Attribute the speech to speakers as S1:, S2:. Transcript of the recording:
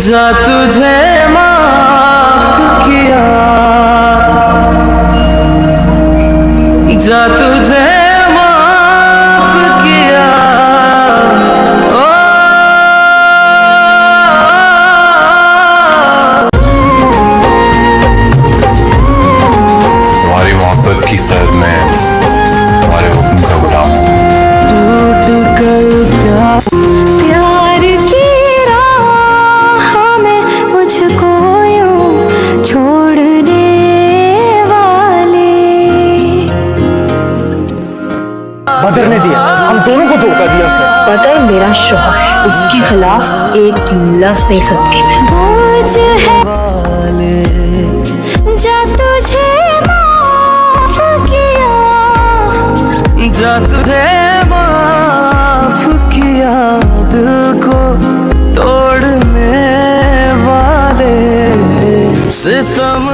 S1: जा तुझे माफ किया, जा तुझे माफ किया। ओ
S2: तुम्हारी मोहब्बत की कदर में तुम्हारे हुक्म का गुलाम हूं।
S1: टूट कर
S3: प्यार की राह में मुझको यूं छोड़ने वाले।
S4: बदर ने दिया, हम दोनों को धोखा दिया सर।
S5: बदर मेरा शौहर है, उसके खिलाफ एक लफ्ज नहीं सकती मैं।
S3: बोझ है
S1: वाले,
S3: जा तुझे माफ किया,
S1: जा तुझे माफ किया। दिल को तोड़ने वाले सितम